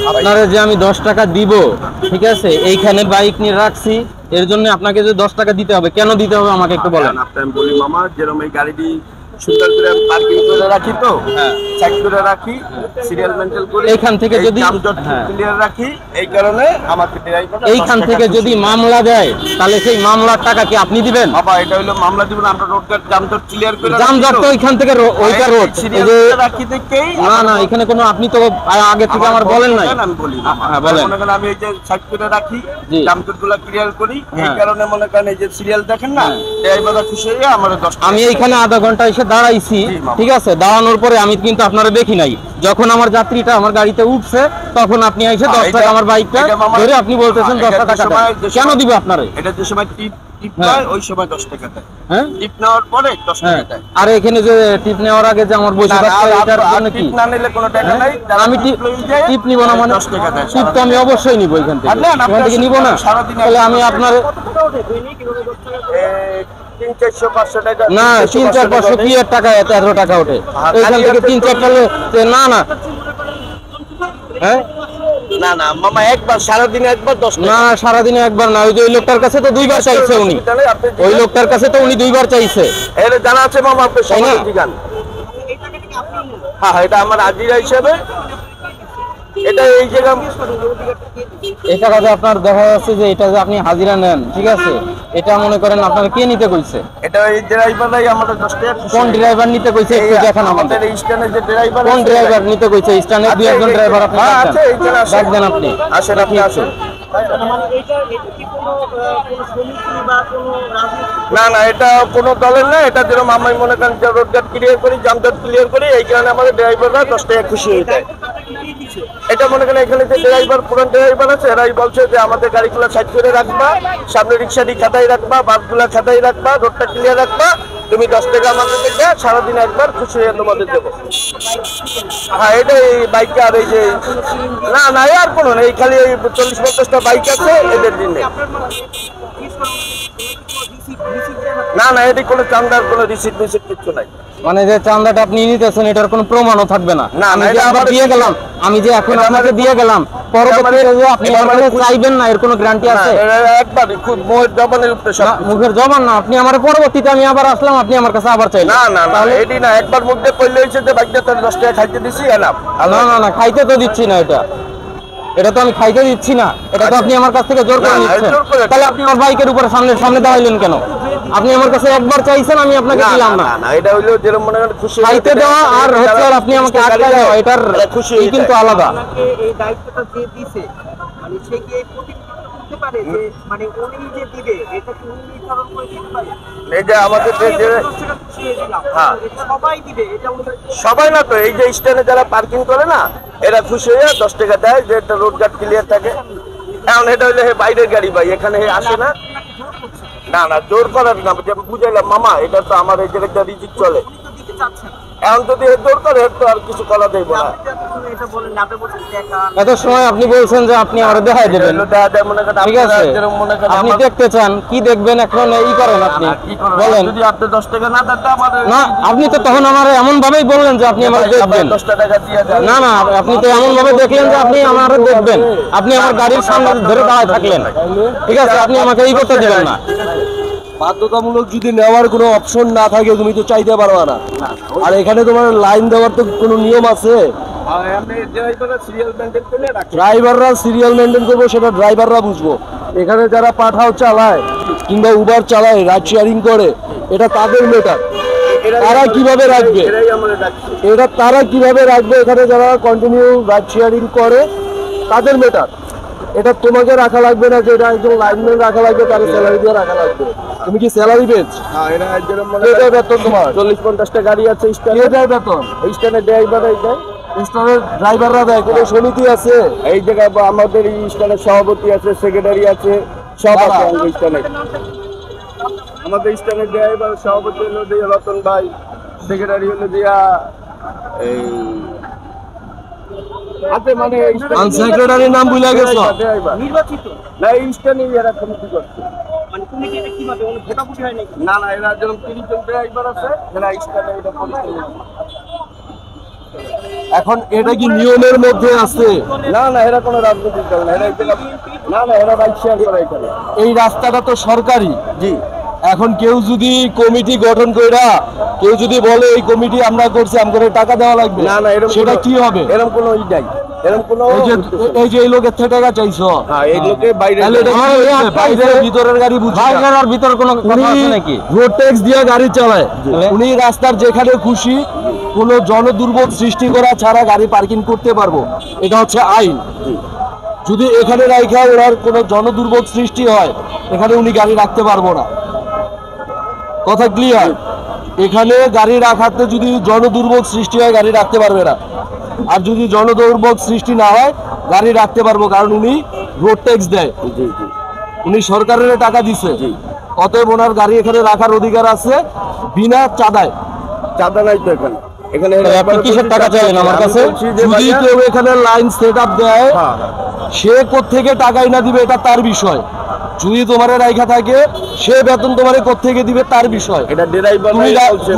আপনারে যে আমি 10 টাকা দিব, ঠিক আছে, এইখানে বাইক নিয়ে রাখছি, এর জন্য আপনাকে যে 10 টাকা দিতে হবে, কেন দিতে হবে আমাকে একটু বলেন। আমি বলি মামা, যেরকম এই গাড়িটি সুন্দর করে আমি পার্কিং করে রাখি, তো সাইড করে রাখি, সিরিয়াল মেইনটেইন করি, এইখান থেকে যদি ক্লিয়ার রাখি, এই কারণে আমাকে এইখান থেকে যদি মামলা দেয়, তাহলে সেই মামলার টাকা কি আপনি দিবেন? বাবা, এটা হলো মামলা দিবেন, আমরা রোড জামজট ক্লিয়ার করে জামজট তো ওইখান থেকে ওইটা রোড রাখি দেখেই না এখানে কোনো, আপনি তো আগে থেকে আমার বলেন নাই। আমি বলি হ্যাঁ বলেন। মনে করেন আমি এই যে সাইড করে রাখি, জামজটগুলো ক্লিয়ার করি, এই কারণে মনে করেন এই যে সিরিয়াল দেখেন না, ড্রাইভাররা খুশি হয়ে আমার 10 টাকা। আমি এইখানে আধা ঘন্টা এসে দাঁড়াইছি, ঠিক আছে, দাঁড়ানোর পরে আমি কিন্তু আপনারা দেখি নাই, যখন আমার যাত্রীটা আমার গাড়িতে উঠছে তখন আপনি এসে 10 টাকা আমার বাইকটা ধরে আপনি বলতেছেন 10 টাকা কেন দিব আপনারে? এটা যে সময় টিপ হয় ওই সময় 10 টাকা দেয়। হ্যাঁ, টিপ নেওয়ার পরে 10 টাকা দেয়। আর এখানে যে টিপ নেওয়ার আগে যে আমার বসে থাকতে এটার জন্য কি? টিপ না নিলে কোনো টাকা নাই। আমি টিপ নিব না মানে 10 টাকা দেয়। টিপ তো আমি অবশ্যই নিব এখান থেকে। এখান থেকে নিব না, তাহলে আমি আপনার না 3-4-500 কি এর টাকা এত টাকা ওঠে এখান থেকে 3-4 না হ্যাঁ না না মামা, একবার সারাদিনে একবার 10 টাকা না, সারাদিনে একবার না। ওই যে ওই লোকটার কাছে তো 2 বার চাইছে উনি, ওই লোকটার কাছে তো উনি 2 বার চাইছে। এর জানা আছে মামা, আপনি সবাই জিগান। হ্যাঁ, এটা আমার আজিরা হিসেবে, এটা এই জায়গা এটা কাজে আপনার দেখা যাচ্ছে যে এটা যে আপনি হাজিরা নেন, ঠিক আছে, এটা মনে করেন আপনারা কে নিতে কইছে? এটা এই ড্রাইভারই আমাদের 10 টাকা। কোন ড্রাইভার নিতে কইছে একটু দেখান আমাদের। এই স্ট্যান্ডে যে ড্রাইভার, কোন ড্রাইভার নিতে কইছে? স্ট্যান্ডে 2-1 ড্রাইভার আপনি আছে, এইখানে আছে, ডাকবেন আপনি। আসেন, আপনি আসুন। না না, এটা কোনো দলের না, এটা যেরকম আমি মনে করেন যে রোডঘাট ক্লিয়ার করি, জামজট ক্লিয়ার করি, এই কারণে আমাদের ড্রাইভাররা 10 টাকা খুশি হয়ে যায়। এটা মনে করেন এখানে যে ড্রাইভার, পুরান ড্রাইভার আছে, এরাই বলছে যে আমাদের গাড়িগুলো সাইড করে রাখবা, সামনে রিক্সাটি খাতায় রাখবা, বাসগুলা খাতায় রাখবা, রোডটা ক্লিয়ার রাখবা, তুমি 10 টাকা আমাদের থেকে সারাদিন একবার খুশি হয়ে তোমাদের দেবো। হ্যাঁ, এটাই বাইক। আর এই যে না না, আর কোনো নেই, খালি এই 40-50টা বাইক আছে এদের জন্য। না না, এটি কোনো চান্দার কোনো রিসিট কিছু নাই। মানে যে চাঁদাটা আপনি নিতেছেন এটার কোনো প্রমাণও থাকবে না। আমি যে আবার দিয়ে গেলাম, আমি যে এখন আপনাকে দিয়ে গেলাম, পরবর্তীতে যে আপনি আমাকে চাইবেন না, এর কোনো গ্যারান্টি আছে? একবার খুব মুখের জবানের উপরে সব, মুখের জবান না, আপনি আমার পরবর্তীতে আমি আবার আসলাম, আপনি আমার কাছে আবার চাইলেন। না না, তাহলে এটি না, একবার মুখ দিয়ে কইলে হইছে যে বাইকটা তোর 10 টাকা খাইতে দিছি, এলাম। না না না, খাইতে তো দিচ্ছি না, এটা তো আমি খাইতে দিচ্ছি না, এটা তো আপনি আমার কাছ থেকে জোর করে নিচ্ছেন। তাহলে আপনি আমার বাইকের উপরে সামনে দাঁড়াইলেন কেন? আপনি আমার কাছে একবার চাইছেন, আমি আপনাকে দিলাম না। না, এটা হইলো যেরকম মনে করেন খুশি খাইতে দেওয়া আর হচ্ছে আর আপনি আমাকে আটকায় দেওয়া, এটার খুশি কিন্তু আলাদা। এই দায়িত্বটা যে দিয়েছে, মানে সে কি এই প্রতিনিধিত্ব করতে পারে যে মানে উনি যে দিবে এটা কি উনি নির্ধারণ করে দিতে পারে? এই যে আমাদের হ্যাঁ, সবাই দিবে এটা সবাই না, তো এই যে স্ট্যান্ডে যারা পার্কিং করে না, এরা খুশি হয়ে 10 টাকা দেয়, যে একটা রোড গার্ড ক্লিয়ার থাকে। এখন এটা হইলে বাইরের গাড়ি ভাই, এখানে আসে না। না না, জোর করার না, বুঝাইলাম মামা, এটা তো আমার এই জায়গাটা রিজিক চলে। এখন যদি জোর করে তো আর কিছু করা দেবো না। এত সময় আপনি বলছেন যে আপনি আমার দেখাই দেবেন, ঠিক আছে, আপনি দেখতে চান, কি দেখবেন এখন এই করেন, আপনি বলেন। যদি আপনি 10 টাকা না দেন, না, আপনি তো তখন আমার এমন ভাবেই বললেন যে আপনি আমার দেখবেন। 10 টাকা দিয়ে দেন। না না, আপনি তো এমন ভাবে দেখলেন যে আপনি আমার দেখবেন, আপনি আমার গাড়ির সামনে ধরে দাঁড়ায় থাকলেন, ঠিক আছে, আপনি আমাকে এই করতে দিবেন না। বাধ্যতামূলক যদি নেওয়ার কোনো অপশন না থাকে, তুমি তো চাইতে পারবা না। আর এখানে তোমার লাইন দেওয়ার তো কোনো নিয়ম আছে। ড্রাইভাররা সিরিয়াল মেনটেন করবো, সেটা ড্রাইভাররা বুঝবো। এখানে যারা পাঠাও চালায় কিংবা উবার চালায়, রাইড শেয়ারিং করে, এটা তাদের মেটার। তারা কিভাবে রাখবে, এটা তারা কিভাবে রাখবে, এখানে যারা কন্টিনিউ রাইড শেয়ারিং করে তাদের মেটার। এটা তোমাকে রাখা লাগবে না, যে এটা একজন লাইনম্যান রাখা লাগবে, তার স্যালারি দিয়ে রাখা লাগবে। তুমি কি স্যালারি পেয়েছ? এটাই বেতন তোমার। 40-50টা গাড়ি আছে স্ট্যান্ডে, এটাই বেতন। এই স্ট্যান্ডে ড্রাইভাররাই দেয়, স্ট্যান্ডের ড্রাইভাররা দেয়। কোনো সমিতি আছে এই জায়গায়? আমাদের এই স্ট্যান্ডের সভাপতি আছে, সেক্রেটারি আছে, সব আছে আমাদের স্ট্যান্ডে। আমাদের স্ট্যান্ডের ড্রাইভার সভাপতি হলো দিয়া রতন ভাই, সেক্রেটারি হলো দিয়া এই আছে, মানে সেক্রেটারির নাম ভুলে গেছো? নির্বাচিত না, এই স্ট্যান্ডে এরা কমিটি করছে। মানে কমিটি এটা কিভাবে ভোটাভুটি হয় নাকি? না না, এরা যেরকম 30 জন ড্রাইভার আছে, এরা স্ট্যান্ডে এটা পরিচালনা করে। এখন এটা কি নিয়মের মধ্যে আছে? না না, এরা কোনো রাজনৈতিক দল না, না না, এরা রাইট শেয়ার করে এখানে। এই রাস্তাটা তো সরকারি। জি। এখন কেউ যদি কমিটি গঠন কইরা কেউ যদি বলে এই কমিটি আমরা করছি, আমাদের টাকা দেওয়া লাগবে, না না, এরকম সেটা কি হবে? এরকম কোনো ই নাই, এরকম কোনো এই যে এই লোকের থেকে টাকা চাইছো, হ্যাঁ এই লোকে বাইরে তাহলে এটা কি হচ্ছে? বাইরের ভিতরের গাড়ি বুঝি না। বাইরের আর ভিতর কোনো কথা আছে নাকি? রোড ট্যাক্স দিয়ে গাড়ি চালায়, উনি রাস্তার যেখানে খুশি কোনো জনদুর্ভোগ সৃষ্টি করা ছাড়া গাড়ি পার্কিং করতে পারবো, এটা হচ্ছে আইন। যদি এখানে রাখা ওনার কোনো জনদুর্ভোগ সৃষ্টি হয়, এখানে উনি গাড়ি রাখতে পারবো না। কথা ক্লিয়ার? এখানে গাড়ি রাখাতে যদি জনদুর্ভোগ সৃষ্টি হয় গাড়ি রাখতে পারবে না, আর যদি জনদুর্ভোগ সৃষ্টি না হয় গাড়ি রাখতে পারবো, কারণ উনি রোড ট্যাক্স দেয়, উনি সরকারের টাকা দিচ্ছে, অতএব ওনার গাড়ি এখানে রাখার অধিকার আছে বিনা চাঁদায়। চাঁদা নাই তো এখানে, এখানে তাহলে আপনি কিসের টাকা চাইলেন আমার কাছে? যদি কেউ এখানে লাইন সেট আপ দেয়, হ্যাঁ। সে কোত্থেকে টাকা না দিবে এটা তার বিষয়। যদি তোমার রাইখা থাকে, সে বেতন তোমার কোত্থেকে দিবে তার বিষয়। এটা ড্রাইভার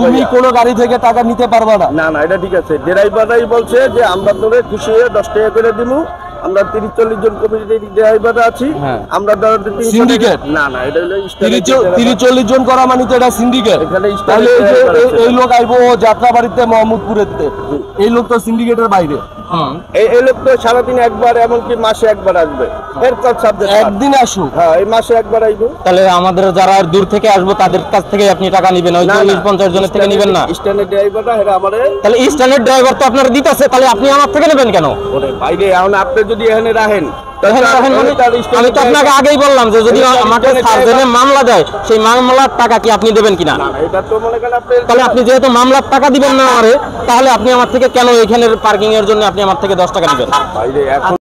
তুমি কোনো গাড়ি থেকে টাকা নিতে পারবা না। না না, এটা ঠিক আছে, ড্রাইভাররাই বলছে যে আমরা তোরে খুশি হয়ে 10 টাকা করে দিমু, আমরা 30-40 জন কমিটির ড্রাইভার আছি, আমরা সিন্ডিকেট। না না, এটা হলো 30-40 জন করা মানে তো এটা সিন্ডিকেট। এখানে তাহলে এই লোক আইবো যাত্রাবাড়িতে মোহাম্মদপুরেতে, এই লোক তো সিন্ডিকেটের বাইরে। এই লোক তো সারাদিন একবার, এমনকি মাসে একবার আসবে, এরপর সাবজেক্ট একদিন আসুক। হ্যাঁ, এই মাসে একবার আইবো। তাহলে আমাদের যারা দূর থেকে আসবো তাদের কাছ থেকে আপনি টাকা নেবেন, ওই 40-50 জনের থেকে নেবেন না? স্ট্যান্ডার্ড ড্রাইভাররা এরা আমারে, তাহলে স্ট্যান্ডার্ড ড্রাইভার তো আপনারা দিতেছে, তাহলে আপনি আমার থেকে নেবেন কেন? ওরে বাইরে এখন আপনি যদি এখানে রাখেন, এখানে রাখেন মানে? আমি তো আপনাকে আগেই বললাম যে যদি আমাকে সার্জেনে মামলা দেয়, সেই মামলার টাকা কি আপনি দেবেন কিনা? না, এটা তো মনে করেন আপনি, তাহলে আপনি যেহেতু মামলার টাকা দিবেন না আমারে, তাহলে আপনি আমার থেকে কেন এখানের পার্কিং এর জন্য আপনি আমার থেকে 10 টাকা নেবেন? বাইরে এখন